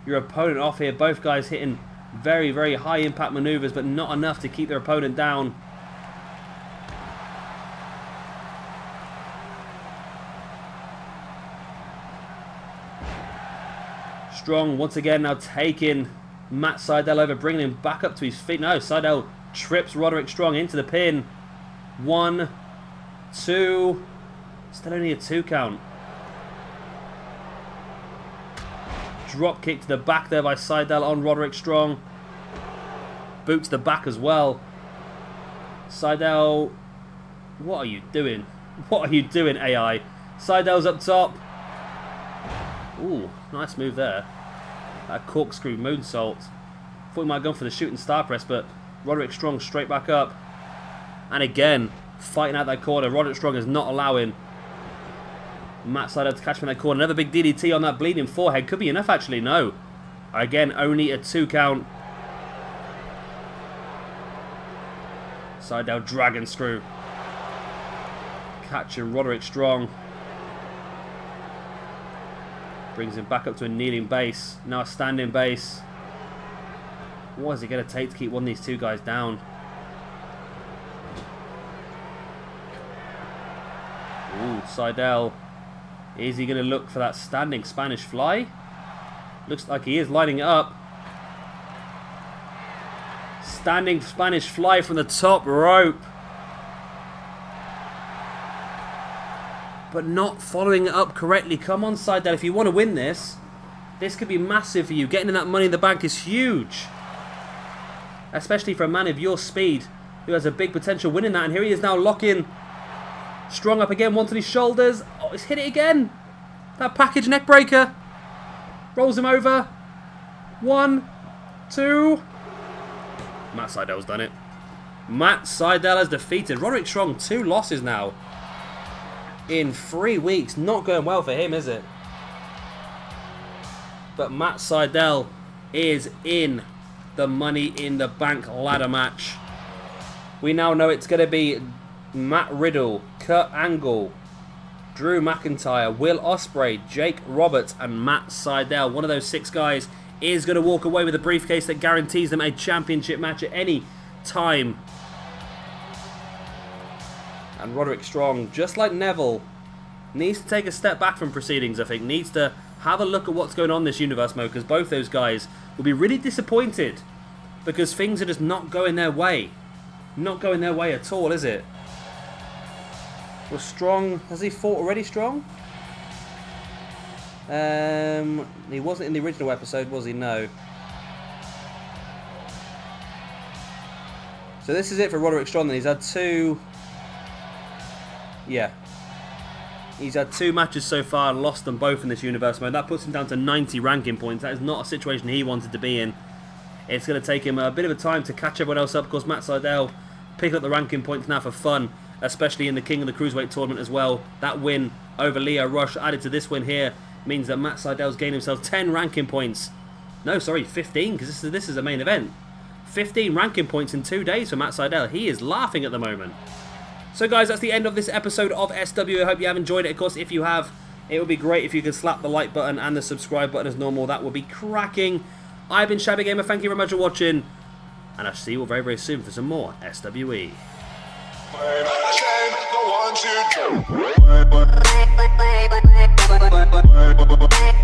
your opponent off here? Both guys hitting very, very high impact maneuvers, but not enough to keep their opponent down. Strong once again now taking Matt Sydal over, bringing him back up to his feet. No, Sydal trips Roderick Strong into the pin. 1, 2. Still only a 2 count. Drop kick to the back there by Sydal on Roderick Strong. Boot to the back as well. Sydal, what are you doing? What are you doing, AI? Sydal's up top. Ooh, nice move there. That corkscrew moonsault. Thought he might have gone for the shooting star press, but Roderick Strong straight back up. And again, fighting out that corner. Roderick Strong is not allowing Matt Sydal to catch him in that corner. Another big DDT on that bleeding forehead. Could be enough, actually. No. Again, only a 2 count. Sydal dragon screw. Catching Roderick Strong. Brings him back up to a kneeling base. Now a standing base. What is it going to take to keep one of these two guys down? Ooh, Sydal. Is he going to look for that standing Spanish fly? Looks like he is lining it up. Standing Spanish fly from the top rope. But not following it up correctly. Come on, Sydal. If you want to win this, this could be massive for you. Getting in that Money in the Bank is huge. Especially for a man of your speed who has a big potential winning that. And here he is now locking Strong up again, one to his shoulders. Oh, he's hit it again. That package neck breaker. Rolls him over. 1, 2. Matt Sydal's done it. Matt Sydal has defeated Roderick Strong. 2 losses now in 3 weeks. Not going well for him, is it? But Matt Sydal is in the Money in the Bank ladder match. We now know it's going to be Matt Riddle, Kurt Angle, Drew McIntyre, Will Ospreay, Jake Roberts, and Matt Sydal. One of those 6 guys is going to walk away with a briefcase that guarantees them a championship match at any time. And Roderick Strong, just like Neville, needs to take a step back from proceedings, I think. Needs to have a look at what's going on in this universe mode, because both those guys will be really disappointed because things are just not going their way. Not going their way at all, is it? Was Strong, has he fought already, Strong? He wasn't in the original episode, was he? No. So this is it for Roderick Strong then. He's had 2... Yeah. He's had 2 matches so far and lost them both in this universe mode. That puts him down to 90 ranking points. That is not a situation he wanted to be in. it's going to take him a bit of a time to catch everyone else up. Of course, Matt Sydal pick up the ranking points now for fun, especially in the King of the Cruiserweight tournament as well. That win over Leo Rush added to this win here means that Matt Sydal's gained himself 10 ranking points. No, sorry, 15, because this is a main event. 15 ranking points in 2 days for Matt Sydal. He is laughing at the moment. So guys, that's the end of this episode of SW. I hope you have enjoyed it. Of course, if you have, it would be great if you could slap the like button and the subscribe button as normal. That would be cracking. I've been Shabby Gamer. Thank you very much for watching. And I'll see you all very, very soon for some more SWE. The 1, 2, 3.